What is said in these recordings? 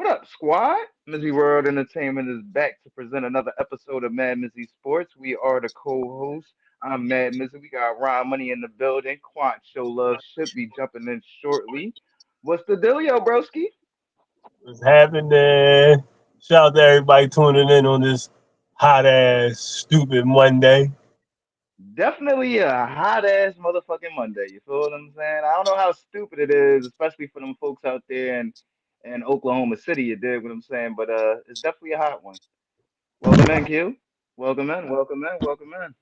up, squad? MizzyWorld Entertainment is back to present another episode of MadMizzy Sports. We are the co-hosts. I'm Mad Mizzy. We got Ron Money in the building. Quant Show Love should be jumping in shortly. What's the dealio, broski? What's happening? Shout out to everybody tuning in on this hot ass stupid Monday. Definitely a hot ass motherfucking Monday. You feel what I'm saying? I don't know how stupid it is, especially for them folks out there in Oklahoma City. You dig what I'm saying? But it's definitely a hot one. Welcome in, Q. Welcome in. Welcome in. Welcome in.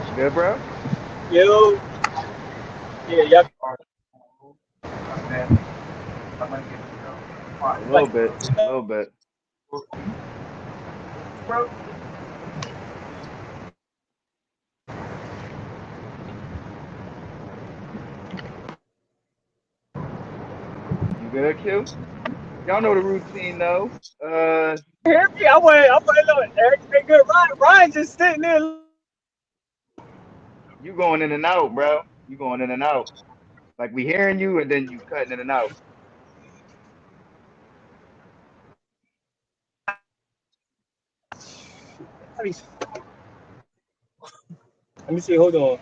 You good, bro? Yo, yeah, y'all. A little bit. A little bit. You good, Q? Y'all know the routine though. Hear me? I want to know everything good. Ryan just sitting there. You going in and out, bro. You going in and out. Like we hearing you and then you cutting in and out. Let me, let me see. Hold on.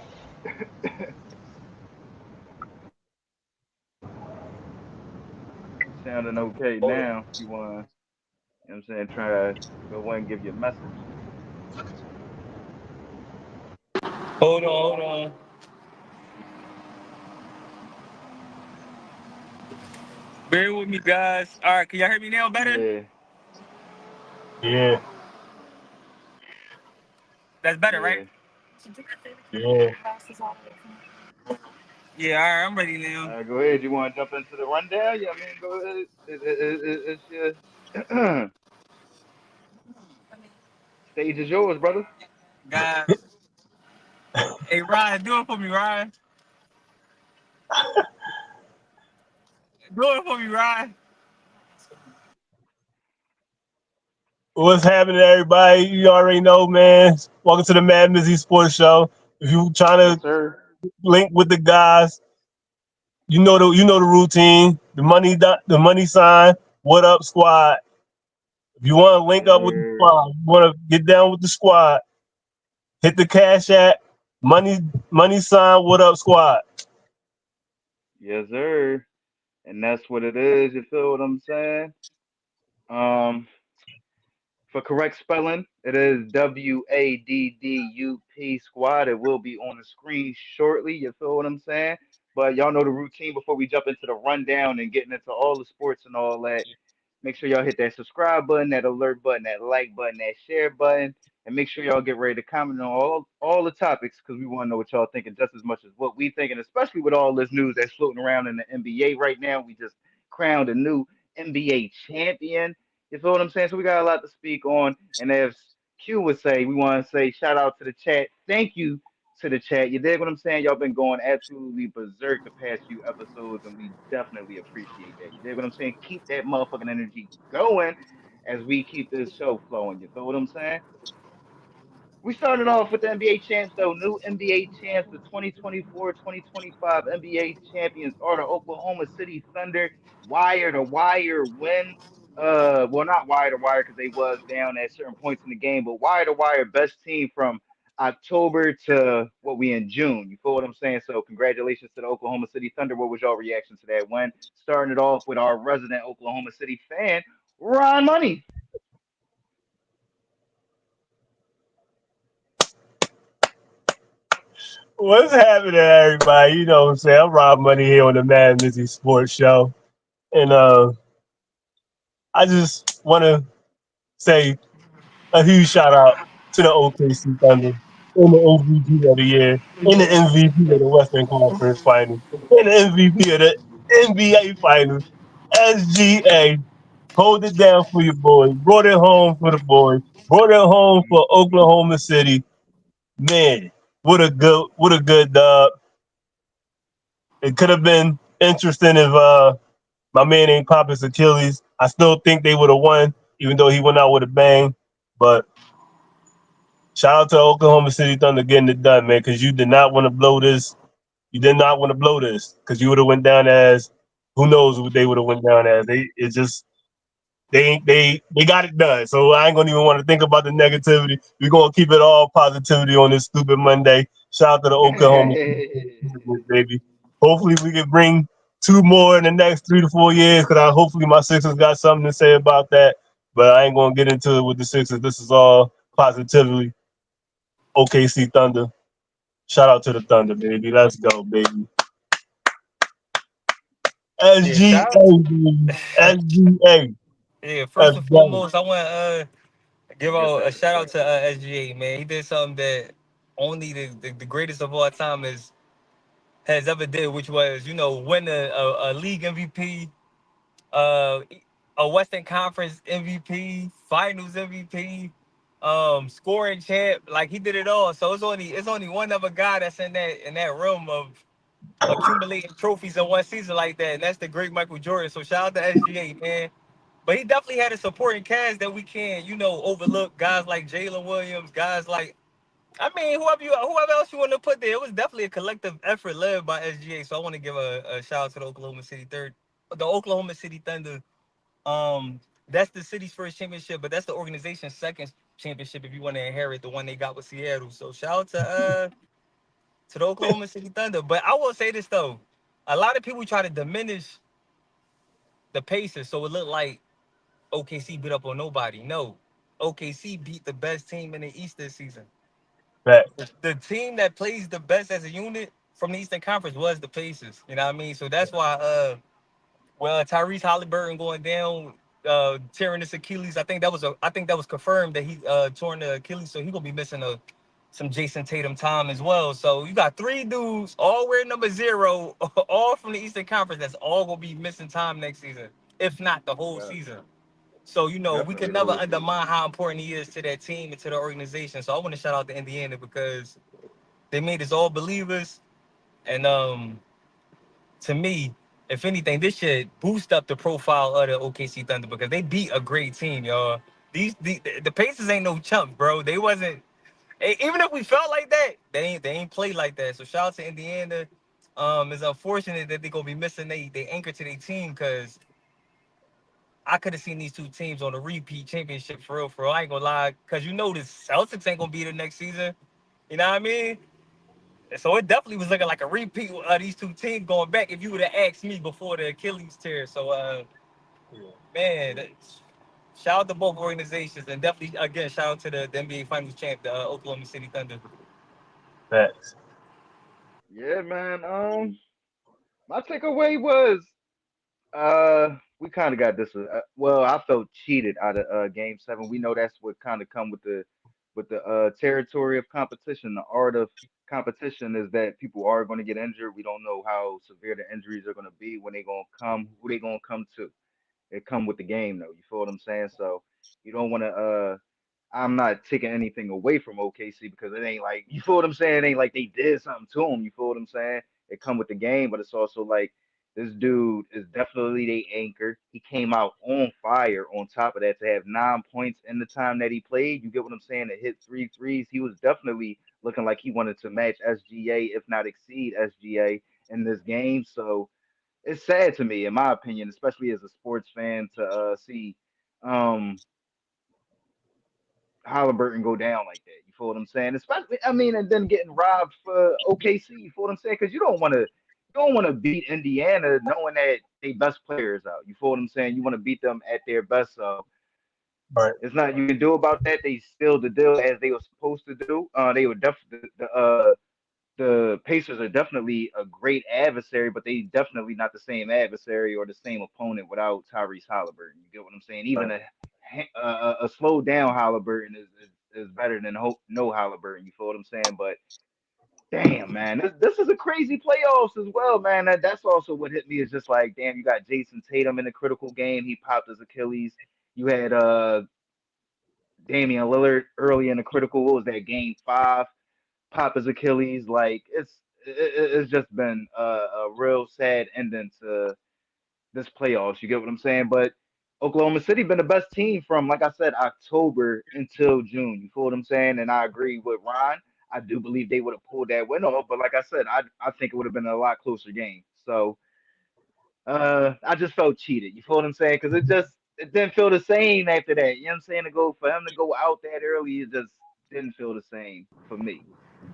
You sounding okay now. If you wanna, you know what I'm saying, try to go away and give your message. Hold on. Bear with me, guys. All right, can y'all hear me now better? Yeah, Yeah, That's better, right? yeah. yeah. Yeah, all right, I'm ready now. Go ahead. You wanna jump into the rundown? Yeah, I mean, go ahead. It's your stage is yours, brother. Guys, hey, Ryan, do it for me, Ryan. Do it for me, Ryan. What's happening, everybody? You already know, man. Welcome to the MadMizzy Sports Show. If you trying Yes, to sir. link with the guys, you know the routine. The money sign. What up, squad? If you want to link Yes, up with the sir. squad, you want to get down with the squad, hit the cash app. Money sign. What up, squad? Yes, sir. And that's what it is. You feel what I'm saying? Um, for correct spelling, it is WADDUP squad. It will be on the screen shortly. You feel what I'm saying? But y'all know the routine before we jump into the rundown and getting into all the sports and all that. Make sure y'all hit that subscribe button, that alert button, that like button, that share button, and make sure y'all get ready to comment on all the topics because we want to know what y'all thinking just as much as what we thinking, especially with all this news that's floating around in the NBA right now. We just crowned a new NBA champion. You feel what I'm saying? So we got a lot to speak on, and as Q would say, we want to say shout out to the chat. Thank you to the chat. You dig what I'm saying? Y'all been going absolutely berserk the past few episodes, and we definitely appreciate that. You dig what I'm saying? Keep that motherfucking energy going as we keep this show flowing. You feel what I'm saying? We started off with the NBA champs, though. New NBA champs, the 2024-2025 NBA champions are the Oklahoma City Thunder. Wire to wire win. Well, not wire to wire because they was down at certain points in the game, but wire to wire best team from October to what we in June. You feel what I'm saying? So congratulations to the Oklahoma City Thunder. What was your reaction to that win? Starting it off with our resident Oklahoma City fan, Ron Money. What's happening, everybody? You know what I'm saying? I'm Rob Money here on the MadMizzy Sports Show. And I just want to say a huge shout out to the OKC Thunder and the MVP of the year, and the MVP of the Western Conference Finals, and the MVP of the NBA Finals. SGA, hold it down for your boys. Brought it home for the boys. Brought it home for Oklahoma City. Man, what a good dub. It could have been interesting if my man ain't pop his Achilles. I still think they would have won, even though he went out with a bang. But shout out to Oklahoma City Thunder getting it done, man, because you did not want to blow this. You did not want to blow this because you would have went down as who knows what they would have went down as. It's just they got it done. So I ain't gonna even want to think about the negativity. We're gonna keep it all positivity on this stupid Monday. Shout out to the Oklahoma baby. Hopefully we can bring two more in the next 3 to 4 years. Cause hopefully my Sixers got something to say about that. But I ain't gonna get into it with the Sixers. This is all positively. OKC Thunder. Shout out to the Thunder, baby. Let's go, baby. Yeah, SGA, shout out. baby. SGA. Yeah, first Let's and go. foremost, I want to give Get out a that shout out respect. to SGA, man. He did something that only the greatest of all time has ever did, which was win a league MVP, uh, a Western Conference MVP, Finals MVP, scoring champ. Like he did it all. So it's only one other guy that's in that realm of accumulating trophies in one season like that, and that's the great Michael Jordan. So shout out to SGA, man. But he definitely had a supporting cast that we can't, overlook. Guys like Jalen Williams, guys like, I mean, whoever else you want to put there. It was definitely a collective effort led by SGA. So I want to give a shout out to the Oklahoma City Thunder. That's the city's first championship, but that's the organization's second championship if you want to inherit the one they got with Seattle. So shout out to the Oklahoma City Thunder. But I will say this though, a lot of people try to diminish the Pacers, so it looked like OKC beat up on nobody. No, OKC beat the best team in the East this season. Facts. The team that plays the best as a unit from the Eastern Conference was the Pacers. You know what I mean? So that's why Tyrese Haliburton going down, tearing his Achilles. I think that was confirmed that he torn the Achilles, so he gonna be missing some Jason Tatum time as well. So you got three dudes all wearing number zero, all from the Eastern Conference. That's all gonna be missing time next season, if not the whole Yeah, season. So we definitely could the never whole season. undermine how important he is to that team and to the organization. So I want to shout out to Indiana because they made us all believers, and to me, if anything, this should boost up the profile of the OKC Thunder because they beat a great team, y'all. The Pacers ain't no chumps, bro. They wasn't even if we felt like that, they ain't play like that. So shout out to Indiana. It's unfortunate that they're gonna be missing they anchor to their team because I could have seen these two teams on a repeat championship for real, for real. I ain't gonna lie, because the Celtics ain't gonna be there next season. You know what I mean? So it definitely was looking like a repeat of these two teams going back if you would have asked me before the Achilles tear. So man, shout out to both organizations and definitely again shout out to the NBA Finals champ, the Oklahoma City Thunder. Facts. Yeah, man. My takeaway was we kind of got this. Well, I felt cheated out of Game 7. We know that's what kind of come with the territory of competition. The art of competition is that people are going to get injured. We don't know how severe the injuries are going to be when they going to come, who they going to come to. It come with the game though. You feel what I'm saying? So you don't want to. I'm not taking anything away from OKC because it ain't like you feel what I'm saying. It ain't like they did something to him. You feel what I'm saying? It come with the game, but it's also like this dude is definitely the anchor. He came out on fire. On top of that, to have 9 points in the time that he played, you get what I'm saying? To hit three threes, he was definitely looking like he wanted to match SGA, if not exceed SGA in this game. So it's sad to me, in my opinion, especially as a sports fan, to see um Halliburton go down like that. You feel what I'm saying? Especially, I mean, and then getting robbed for OKC. You feel what I'm saying? Because you don't want to beat Indiana knowing that they best players out. You feel what I'm saying? You want to beat them at their best. So Right. it's not you can do about that. They still the deal as they were supposed to do. They were definitely the Pacers are definitely a great adversary, but they definitely not the same adversary or the same opponent without Tyrese Haliburton. You get what I'm saying? Even Right. a slowed down Haliburton is better than no Haliburton. You feel what I'm saying? But damn, man, this is a crazy playoffs as well, man. That's also what hit me is just like, damn, you got Jason Tatum in a critical game. He popped his Achilles. You had Damian Lillard early in the critical. What was that Game 5? Pop his Achilles. Like it's just been a real sad ending to this playoffs. You get what I'm saying? But Oklahoma City been the best team from, like I said, October until June. You feel what I'm saying? And I agree with Ron. I do believe they would have pulled that win off, but like I said, I think it would have been a lot closer game. So I just felt cheated. You feel what I'm saying? Because it didn't feel the same after that. You know what I'm saying? To go for him to go out that early, it just didn't feel the same for me.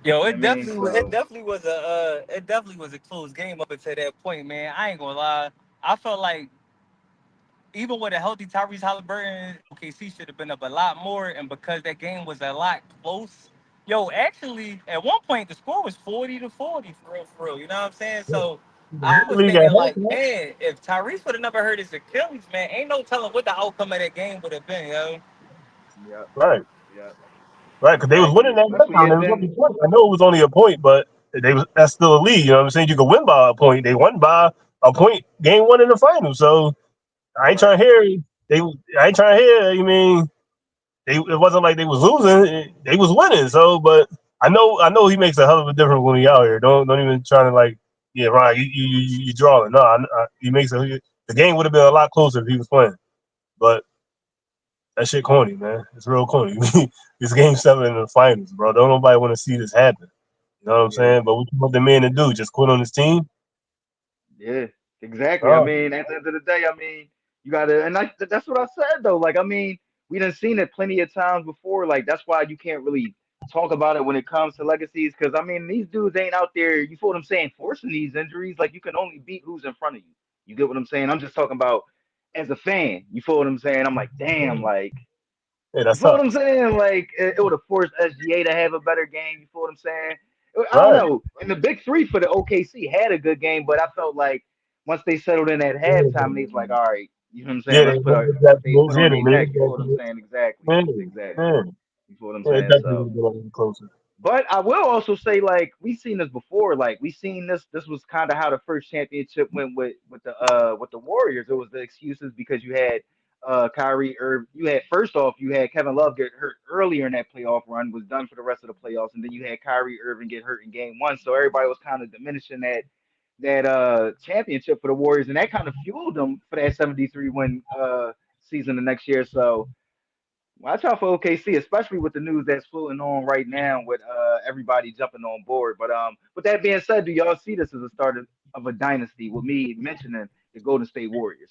Yo, You know what I mean? it So definitely was it definitely was a close game up until that point, man. I ain't gonna lie. I felt like even with a healthy Tyrese Haliburton, OKC should have been up a lot more. And because that game was a lot close, yo, actually, at one point the score was 40-40 for real. You know what I'm saying? So I was League at thinking like, halftime. man, if Tyrese would have never hurt his Achilles, man, ain't no telling what the outcome of that game would have been, yo. yep, Right, yep, right, because they was exactly. winning that Especially halftime. It and was only then a point. I know it was only a point, but that's still a lead. You know what I'm saying? You could win by a point. They won by a point, game one in the finals. So I ain't right. trying to hear they. I ain't trying to hear. You mean it wasn't like they was losing; they was winning. So, but I know he makes a hell of a difference when he out here. Don't even try to like, yeah, Ryan, you drawing. No, he makes the game would have been a lot closer if he was playing. But that shit corny, man. It's real corny. It's game seven in the finals, bro. Don't nobody want to see this happen. You know what I'm Yeah. saying? But what you want the man to do? Just quit on his team? Yeah, exactly. I No. mean, at the end of the day, I mean, you gotta, and that's what I said though. Like, I mean, we done seen it plenty of times before. Like, that's why you can't really talk about it when it comes to legacies, because I mean, these dudes ain't out there. You feel what I'm saying? Forcing these injuries. Like, you can only beat who's in front of you. You get what I'm saying? I'm just talking about as a fan. You feel what I'm saying? I'm like, damn, like. Yeah, You that feel what I'm sucks. saying? Like it would have forced SGA to have a better game. You feel what I'm saying? I don't Right. know. And the big three for the OKC had a good game, but I felt like once they settled in at halftime, they was like, all right, you know what I'm saying? Yeah, Let's they put made our it let's back stay to foot yeah, on they their made neck. it You feel back what I'm to saying? Exactly, man, exactly. man. You feel what I'm Yeah, it saying? definitely So. would have been a little closer. But I will also say, like, we've seen this before. Like, we seen this. This was kind of how the first championship went with the Warriors. It was the excuses because you had Kyrie Irv. You had first off, you had Kevin Love get hurt earlier in that playoff run, was done for the rest of the playoffs, and then you had Kyrie Irving get hurt in game one. So everybody was kind of diminishing that championship for the Warriors, and that kind of fueled them for that 73 win season the next year. So watch out for OKC, especially with the news that's floating on right now with everybody jumping on board. But with that being said, do y'all see this as a start of a dynasty? With me mentioning the Golden State Warriors.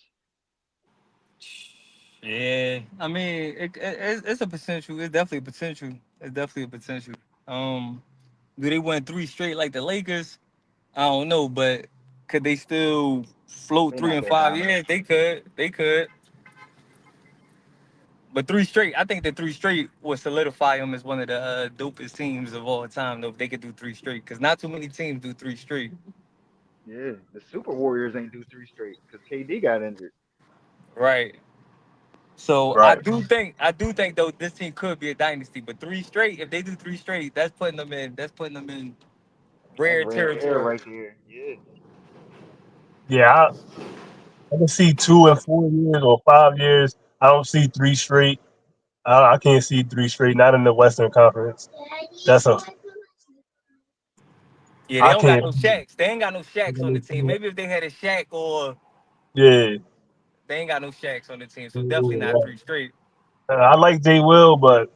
Yeah, I mean, it's a potential. It's definitely a potential. It's definitely a potential. Um, do they win three straight like the Lakers? I don't know, but could they still float They're three not and that five? dominant. Yeah, they could. They could. But three straight, I think the three straight will solidify them as one of the dopest teams of all time. Though if they could do three straight, because not too many teams do three straight. Yeah, the Super Warriors ain't do three straight because KD got injured. Right. So Right. I do think though this team could be a dynasty. But three straight, if they do three straight, that's putting them in. That's putting them in That's rare rare air territory. right there. Yeah, Yeah, I can see 2 and 4 years or 5 years. I don't see three straight. I can't see three straight. Not in the Western Conference. That's a Yeah, they I don't got can't. no Shaqs. They ain't got no Shaqs on the team. Maybe if they had a Shaq or Yeah, they ain't got no Shaqs on the team. So definitely not yeah. three straight. I like J. Will, but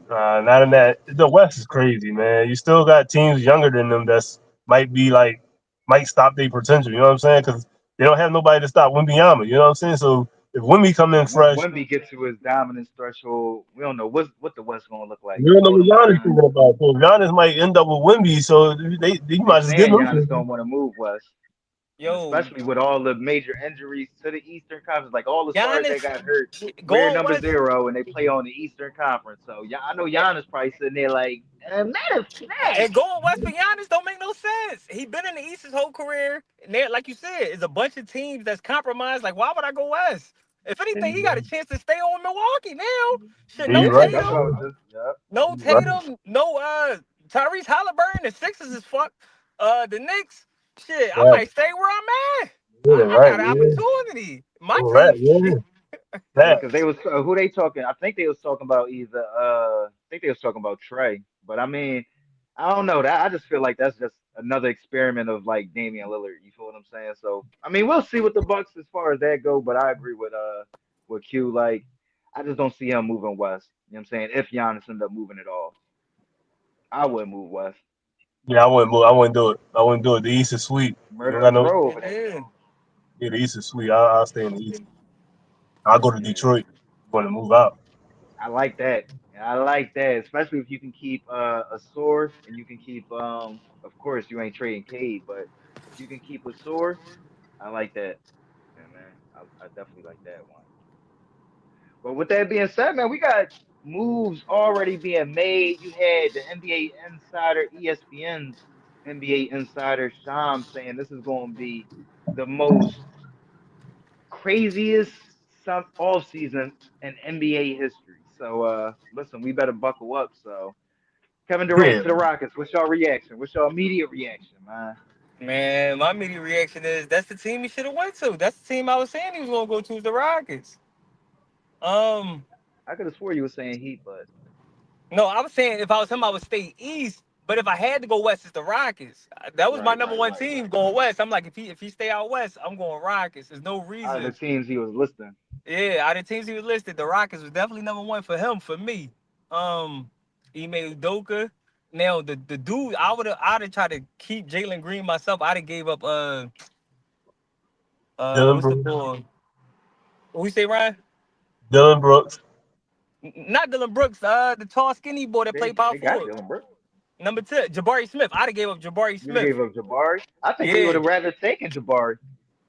not in that. The West is crazy, man. You still got teams younger than them that's might be like might stop their potential. You know what I'm saying? Because they don't have nobody to stop Wimbyama. You know what I'm saying? So if Wimby come in yeah. Once fresh, Wemby gets to his dominance threshold, we don't know what the West gonna look like. you You don't know feel what what I'm Giannis saying? thinking about. So Giannis might end up with Wimby, so they They might just give saying him Giannis some. don't want to move West. And Yo, especially with all the major injuries to the Eastern Conference, like all the stars that Giannis got hurt, rare going number West. zero, and they play on the Eastern Conference. So yeah, I know Giannis probably sitting there like, matter of fact, And going West for Giannis don't make no sense. He been in the East his whole career. And there, like you said, is a bunch of teams that's compromised. Like, why would I go West? If anything, he got a chance to stay on Milwaukee now. Shit, He no yeah, right. that's Tatum, what I was just, yeah, no He right. Tatum, no Tyrese Haliburton. The Sixers is fuck. The Knicks, shit, I Right. might stay where I'm at. Yeah. I Right. got an Yeah. opportunity. My Right. team, Yeah. shit. yeah, because they Facts. was who they talking. I think they was talking about either, I think they was talking about Trey, but I mean, I don't know that. I just feel like that's just another experiment of like Damian Lillard. You feel what I'm saying? So I mean, we'll see what the Bucks as far as that go. But I agree with Q. Like I just don't see him moving west. You know what I'm saying? If Giannis ended up moving at all, I would move west. Yeah, I wouldn't move. I wouldn't do it. I wouldn't do it. The East is sweet. You don't got Murderers no. row over there. Yeah. Yeah, the East is sweet. I'll stay in the East. I'll go to Yeah, Detroit. Want to move out? I like that. I like that, especially if you can keep a sore and you can keep of course you ain't trading Cade, but if you can keep a sore, I like that. Yeah, man. I definitely like that one. But with that being said, man, we got moves already being made. You had the NBA Insider, ESPN's NBA Insider, Sham saying this is going to be the most craziest some off season in NBA history. So listen, we better buckle up. So Kevin Durant Yeah. to the Rockets. What's your reaction? What's your immediate reaction, man? Man, my immediate reaction is that's the team he should have went to. That's the team I was saying he was gonna go to is the Rockets. Um, I could have swore you were saying Heat, but no, I was saying if I was him, I would stay East. But if I had to go West, it's the Rockets. That was my right, number right, one right, team right. going West. I'm like, if he stay out West, I'm going Rockets. There's no Out of the reason. teams he was listing, Yeah, out of the teams he was listed, the Rockets was definitely number one for him. For me, um, Ime Udoka. Now the dude, I'd have tried to keep Jalen Green myself. I'd have gave up Dylan what's the Brooks. boy? Who you say, Ryan? Dylan Brooks. Not Dylan Brooks, the tall skinny boy that played power they got forward. Dylan Brooks. Number 10, Jabari Smith. I'd have gave up Jabari You Smith. gave up Jabari. I think we would Yeah. have rather taken Jabari.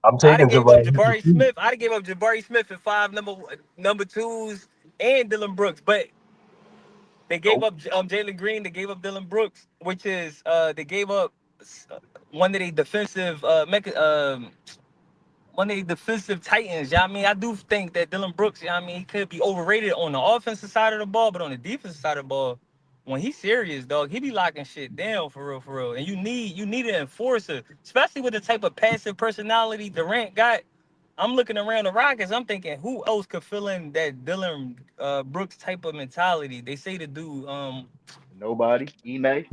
I'm I'd have taking gave up Jabari. Jabari Smith. I'd have gave up Jabari Smith and five number twos and Dylan Brooks. But they gave Nope. up Jalen Green. They gave up Dylan Brooks, which is they gave up one of the defensive one of the defensive titans. You know what I mean? I do think that Dylan Brooks, you know what I mean, he could be overrated on the offensive side of the ball, but on the defensive side of the ball, when he's serious, dog, he be locking shit down for real, for real. And you need an enforcer, especially with the type of passive personality Durant got. I'm looking around the Rockets. I'm thinking, who else could fill in that Dylan Brooks type of mentality? They say the dude, Nobody. Ime.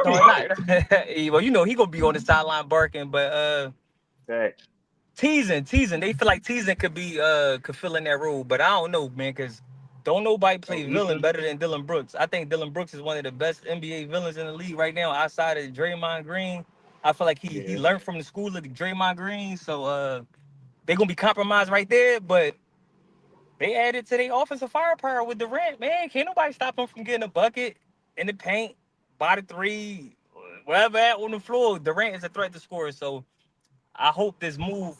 no, not. Well, he gonna be on the sideline barking, but Facts. teasing. They feel like teasing could fill in that role, but I don't know, man, because don't nobody Oh, play villain Ethan. better than Dylan Brooks. I think Dylan Brooks is one of the best NBA villains in the league right now, outside of Draymond Green. I feel like he Yeah. learned from the school of the Draymond Green, so they gonna be compromised right there. But they added to their offensive firepower with Durant. Man, can't nobody stop him from getting a bucket in the paint, by the three, wherever at on the floor. Durant is a threat to score, so I hope this move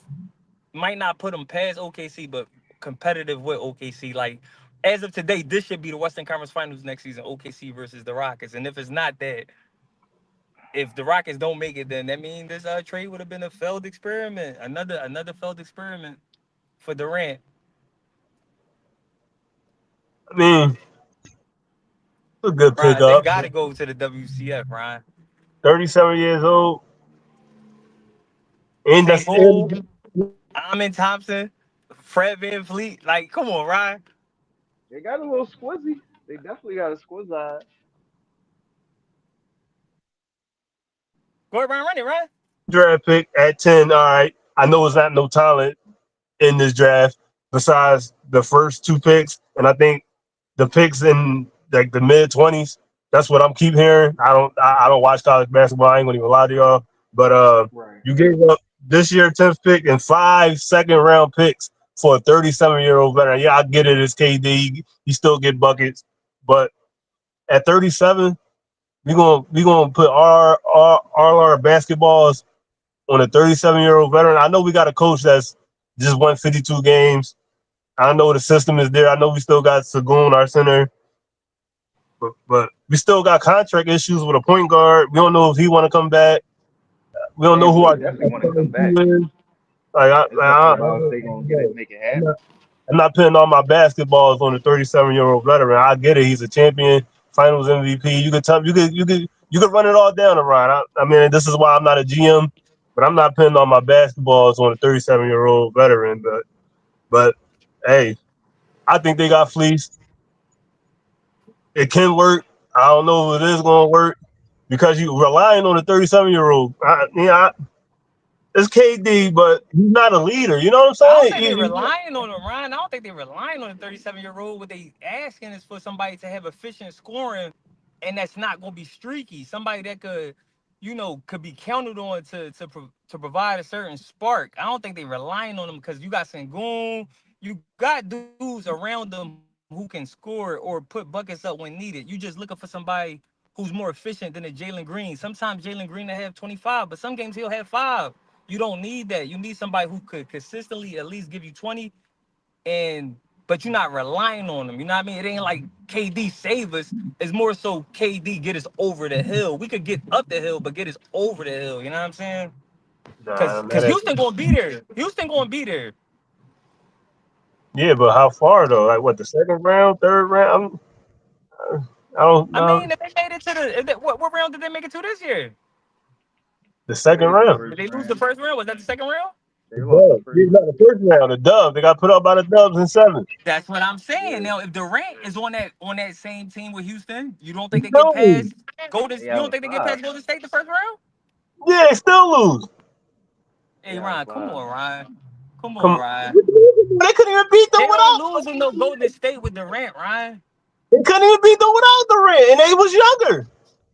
might not put them past OKC, but competitive with OKC. Like as of today, this should be the Western Conference Finals next season, OKC versus the Rockets. And if it's not that, if the Rockets don't make it, then that means this trade would have been a failed experiment, another failed experiment for Durant. I mean, a good Ryan, they pickup. got to go to the WCF, Ryan. 37 years old. And Say that's who? Amin Thompson, Fred Van Fleet. Like, come on, Ryan. They got a little squizzy. They definitely got a squiz eye. Go ahead, Ryan, run it, Ryan. draft pick at 10. All right. I know it's not no talent in this draft besides the first two picks. And I think the picks in like the mid 20s. That's what I'm keep hearing. I don't watch college basketball. I ain't gonna even lie to y'all. But Right. you gave up this year 10th pick and 5 second round picks for a 37-year-old veteran. Yeah, I get it. It's KD. He still get buckets, but at 37, we gonna put our basketballs on a 37-year-old veteran. I know we got a coach that's just won 52 games. I know the system is there. I know we still got Sagoon, our center, but we still got contract issues with a point guard. We don't know if he want to come back. We don't know Van who Fleet our definitely want to come back. is. Like, It's definitely about if they gonna get it, make it I'm happen. not, I'm not putting all my basketballs on a 37-year-old veteran. I get it. He's a champion, Finals MVP. You could tell, you could run it all down the Ryan. I mean, this is why I'm not a GM, but I'm not putting all my basketballs on a 37-year-old veteran. But hey, I think they got fleeced. It can work. I don't know if it is going to work because you relying on a 37-year-old. It's KD, but he's not a leader. You know what I'm I don't saying? think they're relying on him, Ryan. I don't think they're relying on a 37-year-old. What they asking is for somebody to have efficient scoring, and that's not going to be streaky. Somebody that could, could be counted on to provide a certain spark. I don't think they're relying on them because you got Sengun, you got dudes around them who can score or put buckets up when needed. You just looking for somebody who's more efficient than a Jalen Green. Sometimes Jalen Green will have 25, but some games he'll have 5. You don't need that. You need somebody who could consistently at least give you 20, and but you're not relying on them. You know what I mean? It ain't like KD save us. It's more so KD get us over the hill. We could get up the hill, but get us over the hill. You know what I'm saying? Nah, Cause man. Houston gonna be there. Houston gonna be there. Yeah, but how far though? Like what? The second round, third round? I don't I know. mean, if they made it to what round did they make it to this year? The They second made it to the round. Did first they lose the round. first round? Was that the second round? They The lost the Dubs. first Yeah, not the round. first round. The Dubs. They got put up by the Dubs in 7. That's what I'm saying. Yeah, Now, if Durant is on that same team with Houston, you don't They think they get still lose. past Golden? they You have don't a think they get five. past Golden State the first round? Yeah, they still lose. They Hey, have a Ryan, come five. on, Ryan. Come on, Come, Ryan. they couldn't even beat them They don't without. lose in no Golden State with Durant, Ryan. They couldn't even beat them without the rent, and they was younger.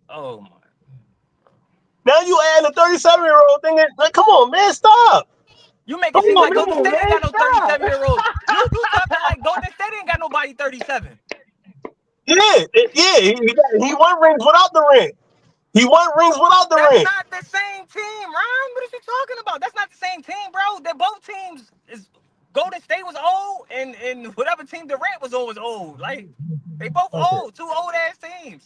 Oh my. Now you add a 37-year-old thing. Like, come on, man, stop. You make Come it seem on, like Come Golden on, State ain't man, got no stop. 37-year-olds. You talking like Golden State ain't got nobody 37. yeah, yeah. He won rings without the rent. He won rings without the That's rent. not the same team, Ryan. What are you talking about? That's not the same team, bro. They're both teams is Golden State was old and whatever team Durant was on was old. Like they both Okay. old, two old ass teams.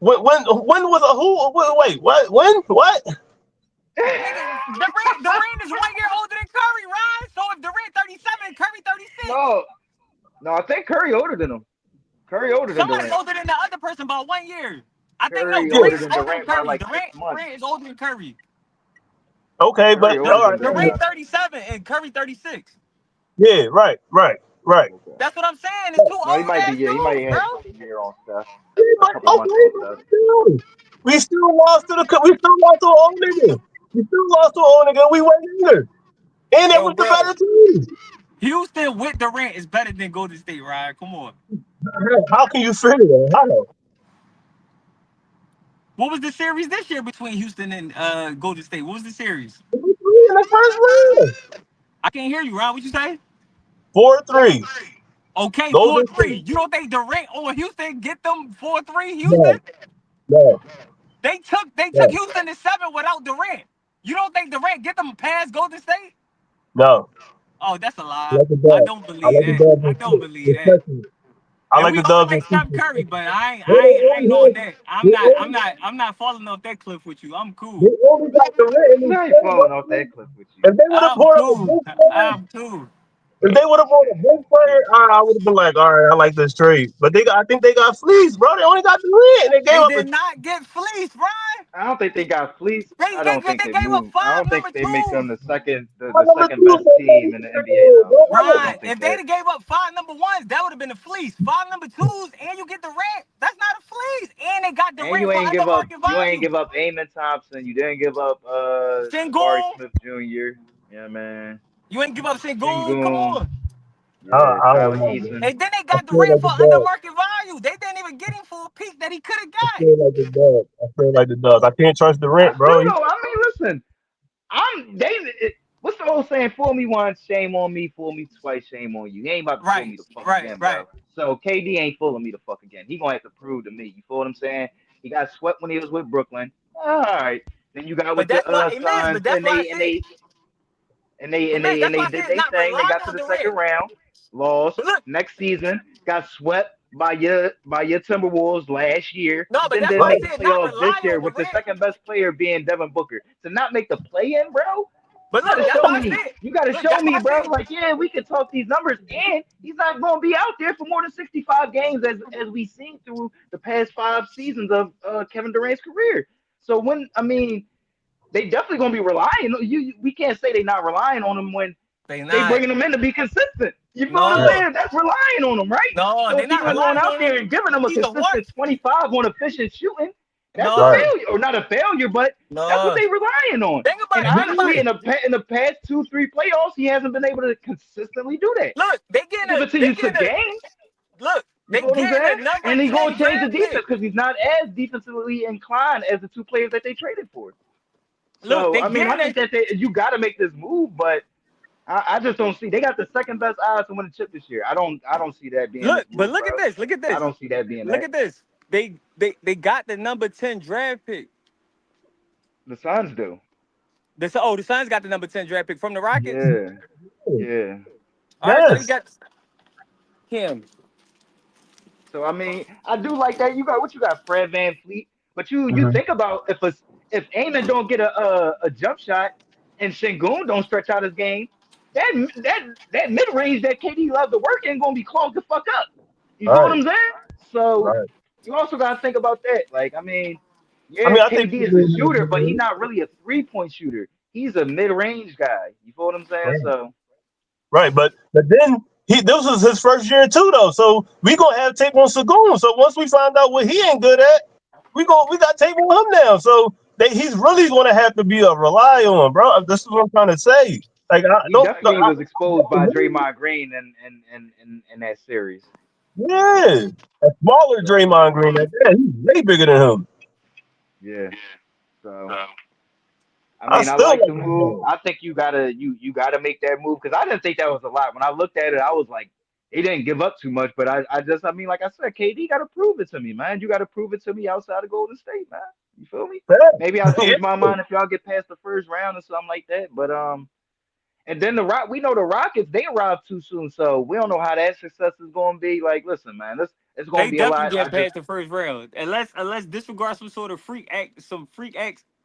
When was a who? Wait, what? When? What? Nigga, Durant is 1 year older than Curry, Ryan. So if Durant 37, Curry 36. No, no, I think Curry older than him. Curry older than Somebody's Durant. older than the other person by 1 year. I think no, Curry Yeah. older Durant's than older than Durant by Curry. like 6 months. Durant is older than Curry. Okay, Curry but older all than right. Durant, Durant I think. 37 and Curry 36. Yeah, right, right, right. Okay. That's what I'm saying. It's two No, he old might be. ass Yeah, he might dudes, have bro. a year on stuff, a But couple months on stuff. okay, still. We still lost to an old nigga. We still lost to an old nigga. We went either. And it Yo, was the bro. better team. Houston with Durant is better than Golden State, Ryan. Come on. How can you figure that? How? What was the series this year between Houston and Golden State? What was the series? We were in the first round. I can't hear you, Ryan. What you say? 4-3. Okay, Golden 4-3. State. You don't think Durant on Houston get them 4-3 Houston? No, no, They took no, Houston to 7 without Durant. You don't think Durant get them past Golden State? no. Oh, that's a I lie. like the I dub. don't I believe like the that. dubs I and don't six, believe that. especially. I And like we the all dubs like and six, Steph Curry, especially. but I ain't, They I ain't, I ain't only on had, that. I'm they not, I'm only, not, I'm not falling off that cliff with you. I'm they cool. only got the ring in I the ain't third falling off round. that cliff with you. If they would have I'm brought up a cool. bench player, I'm cool. if they would have brought a bench player, I would have been like, all right, I like this trade. But I think they got fleeced, bro. They only got the ring. They gave They up a did not get fleeced, Ryan. I don't think they got fleeced. They I don't gave, think they they gave up moved. I five don't think number they make them twos. the number second two, best but team in the NBA though. I Ryan, don't think if they'd that. have gave up 5 number 1s, that would have been a fleece. 5 number 2s, and you get Durant. That's not a fleece. And they got And Durant for under market you ain't value. give up Amon Thompson. You didn't give up Jabari Sengun, Smith Jr. Yeah, man. you ain't give up Sengun. Come Shingun. on. Yeah, I don't Tyler know, man. Eason. And then they I got feel Durant like for the under dub. market value. They didn't even get him for a peak that he could have I got. feel like the dub. I feel like the dubs. I can't trust the I rent, still bro. don't. I mean, listen. What's the old saying? Fool me once, shame on me. Fool me twice, shame on you. He ain't about to fool Right, me the fuck right, again, right. bro. So KD ain't fooling me the fuck again. He gonna have to prove to me. You feel what I'm saying? He got swept when he was with Brooklyn. All right. Then you got But with the that's why, hey, Miz, Suns, but that's and why I they and said, they and they but and Miz, they and that's why they I said did it's their not thing. They relying got to on the second Durant. round, lost. But look, Next season, got swept by your Timberwolves last year. no, but Then that's didn't why I Right. make the said not playoffs this relying year on with the Durant. second best player being Devin Booker. To not make the play in, bro. But You look, gotta that's show why I me. said, You gotta look, show that's why me, I bro. said, Like, yeah, we can talk these numbers, and he's not gonna be out there for more than 65 games as we seen through the past 5 seasons of Kevin Durant's career. So when I mean, they definitely gonna be relying. We can't say they're not relying on him when they they not. bringing him in to be consistent. You feel what I'm No, saying? That's relying on him, right? no, So they're if he's not not going relying out on him. there and giving them a He's a what? consistent 25 on efficient shooting, that's a No, Right. failure, or not a failure, but that's what no. they relying on. Think about And it. Think about honestly, it. in the past 2, 3 playoffs, he hasn't been able to consistently do that. Look, Give it to they you to getting a, games. look, You they know what I'm getting a saying? number And he gonna 10 change the draft defense pick. because he's not as defensively inclined as the two players that they traded for. Look, So they I mean, I getting a think that you got to make this move, but I just don't see. They got the second best odds to win the chip this year. I don't see that being this look, but move, look at bro. this. Look at I this. don't see that being Look that. at this. They got the number 10 draft pick. The Suns do. The Suns got the number 10 draft pick from the Rockets. Yeah, yeah. All right, so they Yes. got him. So I mean, I do like that. You got what you got, Fred Van Fleet. But you Mhm. think about if Amon don't get a jump shot and Sengun don't stretch out his game, that mid range that KD loves to work ain't gonna be clogged the fuck up. You feel what Right. I'm saying? So Right. you also gotta think about that. Like I mean, I yeah, mean, I think KD is a shooter, but he's not really a 3-point shooter. He's a mid range guy. You feel what I'm saying? right. So Right. But then this was his first year too though. So we gonna have tape on Sagoon. So once we find out what he ain't good at, we got tape on him now. So he's really gonna have to be a rely on, bro. This is what I'm trying to say. Like I he don't definitely was exposed by Draymond Green in that series. yeah. A smaller Draymond Green at that. He's way bigger than him. Yeah. So I I mean, I still like like the move. him. I think you gotta make that move because I didn't think that was a lot. When I looked at it, I was like, he didn't give up too much. But I mean, like I said, KD got to prove it to me, man. You got to prove it to me outside of Golden State, man. You feel me? Maybe I'll change my mind if y'all get past the first round or something like that. But and then we know the Rockets they arrived too soon, so we don't know how that success is going to be. Like, listen, man, it's going They to be a definitely lot. get past the first round. Unless disregard some sort of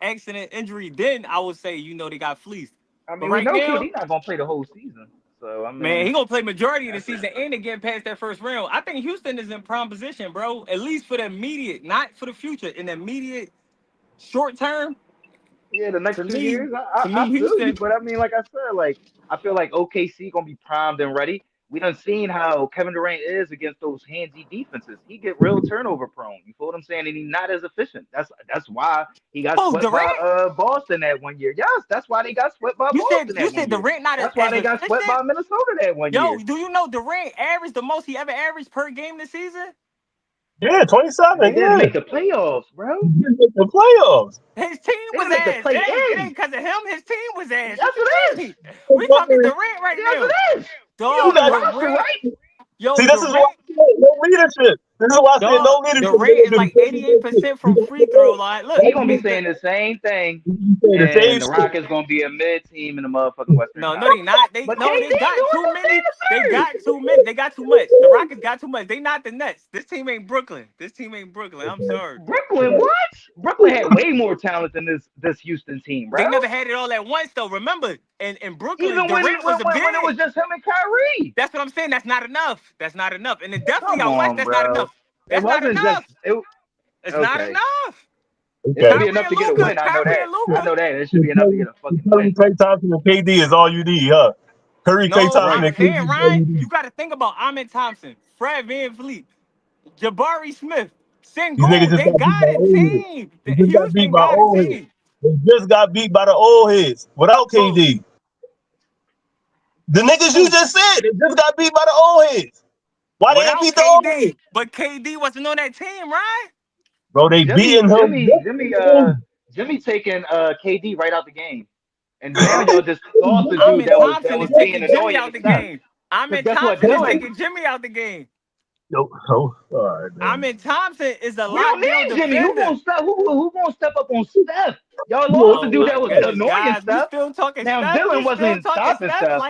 accident injury, then I would say they got fleeced. I But mean, we right know now, KD not going to play the whole season, so I man, mean, he gonna play majority of the that's it. season and they getting past that first round. I think Houston is in prime position, bro. At least for the immediate, not for the future. In the immediate short term, Yeah, the to next two me, years, to I me, feel you, Houston. but I mean, like I said, like I feel like OKC gonna be primed and ready. We done seen how Kevin Durant is against those handsy defenses. He get real turnover prone. You feel what I'm saying? And he's not as efficient. That's why he got Oh, swept by Durant. Boston that one year. Yes, that's why they got swept by Boston You that one said year. Durant not That's why as they got swept efficient. by Minnesota that one Yo, year. do you know Durant averaged the most he ever averaged per game this season? Yeah, And they 27. didn't Yeah, make the playoffs, bro. he didn't make the playoffs. His team They was didn't make the ass. play It ain't in. because of him. His team was ass. Yes, What you it is. mean? We talking Durant right Yes, now. it is. He You on Dog, the got roster, Durant. right? Yo, see. This is why Durant. I said no leadership. This is why I said no Dog, leadership. Durant is like 88% from free throw line. Look, He gonna be saying the same thing, The same and the shit. Rockets gonna be a mid team in the motherfucking Western no, Conference. they not. But They KD got doing too this many. They thing in the got third. too many. They got too much. The Rockets got too much. They not the Nets. This team ain't Brooklyn. I'm sorry. Brooklyn, what? Brooklyn had way more talent than this Houston team, bro. They never had it all at once though. Remember, in Brooklyn, Even when Durant was a when it was big. just him and Kyrie. That's what I'm saying. That's not enough. That's not enough. And then definitely Come out west, on, that's not bro. enough. It That's not wasn't just enough. it. It's not Okay, enough. it should Okay. be Kyrie enough and to get a Luca. win. I know Kyrie that. and I Luca. know that. It should So be enough to get a fucking Curry, win. Klay Thompson, and KD is all you need, huh? Curry, Klay No, Thompson, Right. and KD is all Ryan, you you need. got to think about Ahmed Thompson, Fred Van Fleet, Jabari Smith, These niggas Sengun. just They got beat by got a old heads. team. They just got beat Houston by got a old heads. team. They just got beat by the old heads without Who? KD. The niggas you Who? just said, they just got beat by the old heads. Why they ain't Without beat the old KD. heads? But KD wasn't on that team, right? Bro, they beating him. Jimmy taking KD right out the game. And now y'all just lost the dude Ahmed that Thompson was is being taking Jimmy annoying out as the stuff. game. Because Ahmed guess what, Thompson is Dylan? taking Jimmy out the game. No, oh, all right, man. Ahmed Thompson is a We don't lockdown need Jimmy. defender. Who gonna step up on Steph? Y'all lost the Oh dude my that was goodness, annoying guys. We stuff. still talking Now stuff. Dylan wasn't stopping stuff.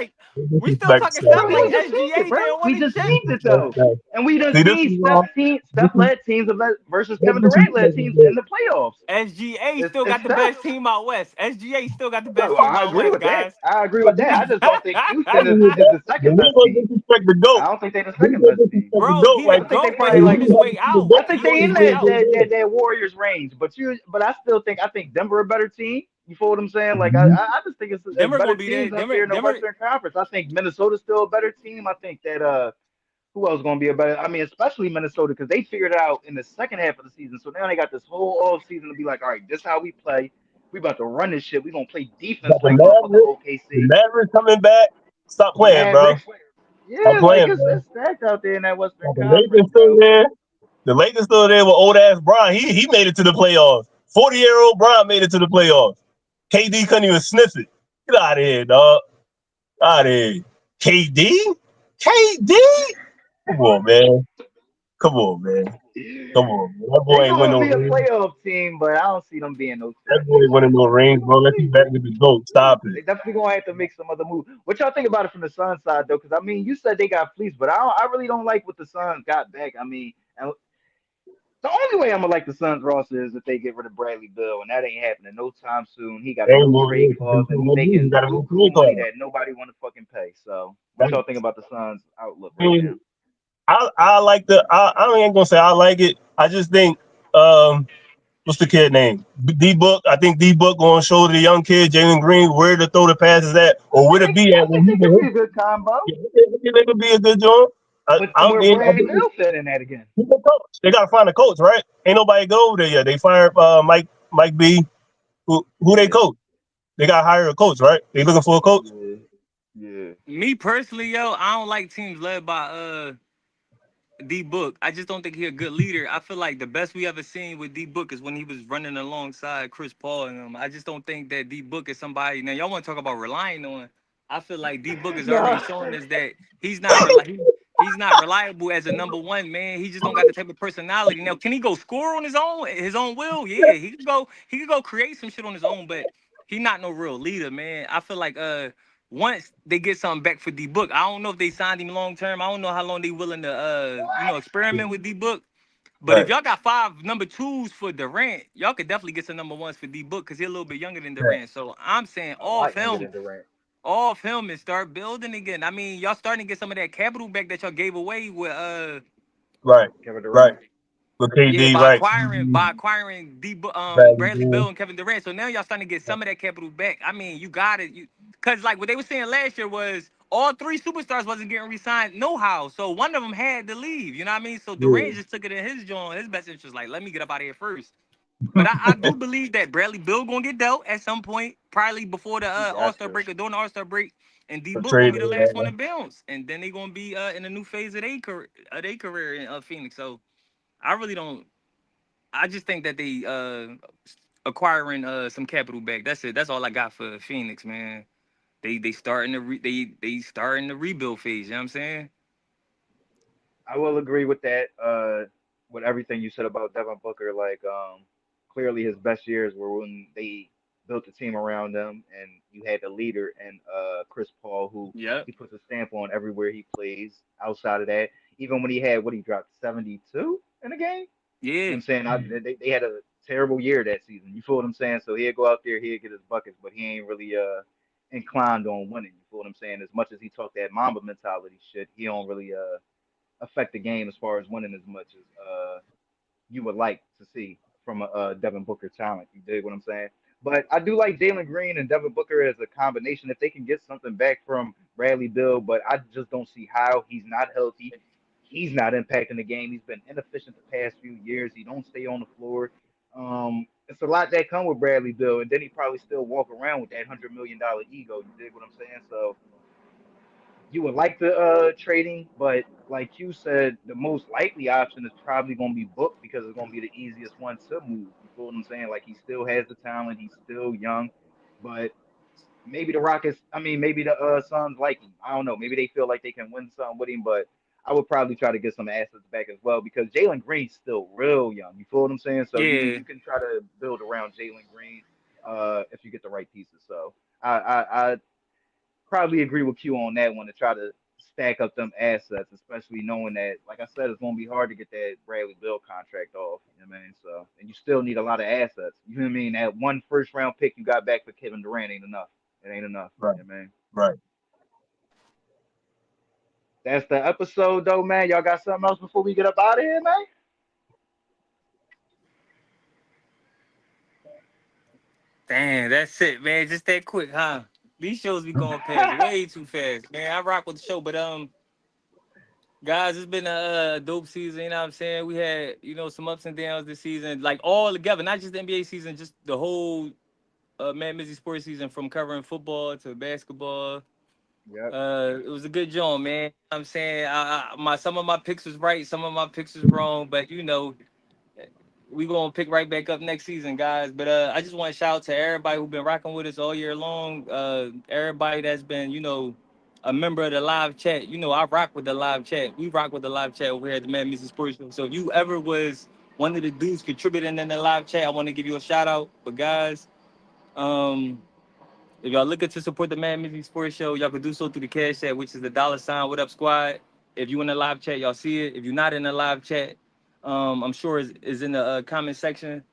We still Disrespect talking stuff, stuff Bro, he like was man. just peeping, SGA bro. didn't win We a just chip. peeped it though. And we done See, this is seen why this Steph led teams versus is Kevin Durant led disrespect. teams in the playoffs. SGA still It's got the Steph. best team out west. SGA still got the best So team I out agree west, with that. guys. I agree with that. I just don't think Houston is the The second best nigga team. disrespect the I GOAT. don't think they're the This second nigga best team. disrespect the Bro, GOAT. he the Like, I think they GOAT, but probably he when on like you his have way to see the out. I GOAT, think He on they his in you way just out. go there. that Warriors range, but I still think Denver a better team. You feel what I'm saying? Like Mhm. I just think it's Denver better gonna be teams there. up there in the Denver. Western Conference. I think Minnesota's still a better team. I think that who else gonna be a better? I mean, especially Minnesota because they figured it out in the second half of the season. So now they got this whole off season to be like, all right, this how we play. We about to run this shit. We gonna play defense Got like motherfucking The OKC. Mavericks coming back. Stop The playing, bro. Mavericks. Stop Yeah, like playing, bro. it's stacked out there in that Western Got the Conference, Lakers still bro. there. The Lakers still there with old ass Bron. He made it to the playoffs. 40-year-old Bron made it to the playoffs. KD couldn't even sniff it. Get out of here, dog. Out of here. KD? KD? Come on, man. Come on, man. Come on, man. That boy They ain't win gonna no be a rings. playoff team, but I don't see them being no That threat boy this ain't year. winning no rings, bro. Let's be back with the GOAT. Stop it. They definitely gonna have to make some other move. What y'all think about it from the Suns side though? Because I mean, you said they got fleeced, but I really don't like what the Suns got back. I mean, and the only way I'm gonna like the Suns roster is if they get rid of Bradley Bill, and that ain't happening no time soon. He got a Ain't no no trade rings. clause, and he He making got a new buku trade money card. that nobody want to fucking pay. So, what y'all think about the Suns outlook I right mean, now? I like I ain't gonna say I like it. I just think what's the kid name? D Book. I think D Book gonna show the young kid Jalen Green where to throw the passes at or where to be I at when think he they can could be hit. a good combo. Yeah, they could be a good joint. But I where mean, I Bradley think Bill fit in that again? who's the coach? They gotta find a coach, right? Ain't nobody go over there yet. They fired Mike B. Who they Yeah, coach? They got to hire a coach, right? They looking for a coach. yeah, yeah. Me personally, yo, I don't like teams led by D Book. I just don't think he's a good leader. I feel like the best we ever seen with D Book is when he was running alongside Chris Paul and them. I just don't think that D Book is somebody. Now y'all want to talk about relying on. I feel like D Book has already Nah, shown us that he's not reliable as a number one man. He just don't got the type of personality. Now, can he go score on his own will? Yeah, he could go create some shit on his own, but he not no real leader, man. I feel like once they get something back for D Book, I don't know if they signed him long term. I don't know how long they willing to experiment with D Book. But if Right. y'all got 5 number 2s for Durant, y'all could definitely get some number 1s for D Book because he's a little bit younger than Durant. So I'm saying a lot younger than Durant. off him and start building again. I mean, y'all starting to get some of that capital back that y'all gave away with Right. Kevin Right. Durant. With yeah, KD, right. by acquiring Bradley Bradley Beal and Kevin Durant. So now y'all starting to get some of that capital back. I mean, you got it. Cause like what they were saying last year was all 3 superstars wasn't getting re-signed no how. So one of them had to leave. You know what I mean? So Yeah. Durant just took it in his joint, his best interest. Like, let me get up out of here first. But I do believe that Bradley Bill gonna get dealt at some point, probably before the He All got Star to. break or during the All Star break. And D A Book gonna trade. be the last one to bounce, and then they gonna be in a new phase of their career in Phoenix. So I really don't. I just think that they acquiring some capital back. That's it. That's all I got for Phoenix, man. They starting they starting the rebuild phase. You know what I'm saying? I will agree with that. With everything you said about Devin Booker, like clearly his best years were when they built the team around him, and you had the leader and Chris Paul, who Yep. he puts a stamp on everywhere he plays. Outside of that, even when he had what he dropped 72 in a game. You know what Yeah. I'm saying? They had a terrible year that season. You feel what I'm saying? So he'd go out there, he'd get his buckets, but he ain't really inclined on winning. You feel what I'm saying? As much as he talked that Mamba mentality shit, he don't really affect the game as far as winning as much as you would like to see from a Devin Booker talent. You dig what I'm saying? But I do like Jalen Green and Devin Booker as a combination if they can get something back from Bradley Bill. But I just don't see how he's not healthy. He's not impacting the game. He's been inefficient the past few years. He don't stay on the floor. It's a lot that come with Bradley Bill, and then he probably still walk around with that $100 million ego. You dig what I'm saying? So you would like the trading, but like you said, the most likely option is probably going to be Book because it's going to be the easiest one to move. You feel what I'm saying? Like he still has the talent, he's still young, but maybe the Rockets, I mean, maybe the Suns like him. I don't know. Maybe they feel like they can win something with him, but I would probably try to get some assets back as well because Jalen Green's still real young. You feel what I'm saying? So Yeah. you can try to build around Jalen Green if you get the right pieces. So I probably agree with Q on that one to try to stack up them assets, especially knowing that, like I said, it's going to be hard to get that Bradley Bill contract off. You know what I mean? So, and you still need a lot of assets. You know what I mean? That one first round pick you got back for Kevin Durant ain't enough. It ain't enough. Right. You know what I mean? Right. That's the episode, though, man. Y'all got something else before we get up out of here, man? Damn, that's it, man. Just that quick, huh? These shows be going past way too fast, man. I rock with the show, but guys, it's been a dope season. You know what I'm saying? We had some ups and downs this season, like all together, not just the NBA season, just the whole MadMizzy Sports season, from covering football to basketball. Yep. It was a good job, man. You know what I'm saying my some of my picks was right, some of my picks was wrong, but we gonna pick right back up next season, guys. But I just want to shout out to everybody who been rocking with us all year long. Everybody that's been, a member of the live chat. I rock with the live chat. We rock with the live chat over here at the MadMizzy Sports Show. So if you ever was one of the dudes contributing in the live chat, I want to give you a shout out. But guys, um, if y'all looking to support the MadMizzy Sports Show, y'all can do so through the cash app, which is the $ What Up Squad. If you in the live chat, y'all see it. If you're not in the live chat, I'm sure is in the comment section.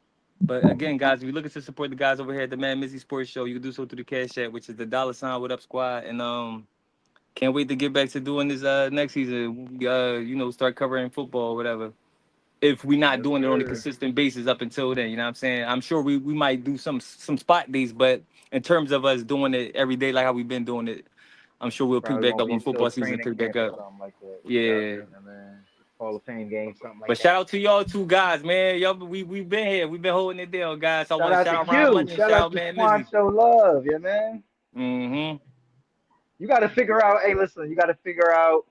But again, guys, if you're looking to support the guys over here at the MadMizzy Sports Show, you can do so through the cash app, which is the $ What Up Squad. And can't wait to get back to doing this next season. Start covering football or whatever, if we're not Yes, doing it on a sir. consistent basis up until then. You know what I'm saying? I'm sure we might do some spot days, but in terms of us doing it every day like how we've been doing it, I'm sure we'll pick Probably back gonna up be when till football season training pick back camp or up. something like that. Yep. Yeah. And then Hall of Fame game, something like But shout that. out to y'all two guys, man. Y'all, we been here. We've been holding it down, guys. So I Shout want to out shout to out Ron Q. Money and Shout shout out out to Man Swan Mizzy. Show Love, yeah, man. Mm-hmm. You got to figure out. Hey, listen, you got to figure out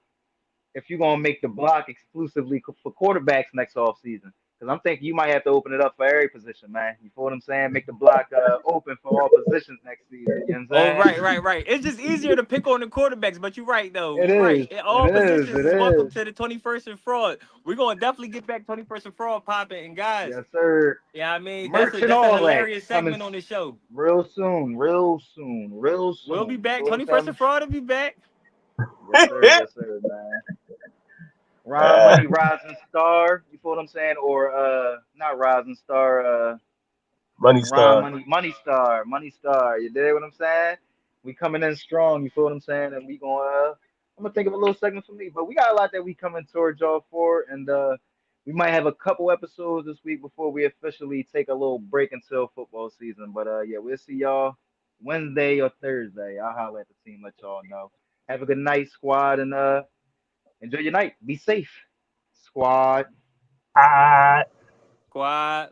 if you're gonna make the block exclusively for quarterbacks next off season. Because I'm thinking you might have to open it up for every position, man. You feel what I'm saying? Make the block open for all positions next season. You know what Oh, I'm saying? right. It's just easier to pick on the quarterbacks, but you're right though. It You're right. is. It All is. positions It is welcome is. to the 21st and fraud. We're gonna definitely get back 21st and fraud popping. And guys, Yes, sir. yeah, I mean Merch and that's a all that hilarious coming segment on the show. real soon. Real soon. Real We'll be soon. You back. feel what I'm 21st saying? and fraud will be back. Yes, sir. Yes, sir, man. Ron Money Rising Star. You feel what I'm saying? Or not Rising Star. Money Ron Star. Money Money Star, Money Star. You dig what I'm saying? We coming in strong. You feel what I'm saying? And we going. I'm gonna think of a little segment for me, but we got a lot that we coming towards y'all for, and we might have a couple episodes this week before we officially take a little break until football season. But yeah, we'll see y'all Wednesday or Thursday. I'll holler at the team, let y'all know. Have a good night, squad, and enjoy your night. Be safe, squad. Ah. Squad.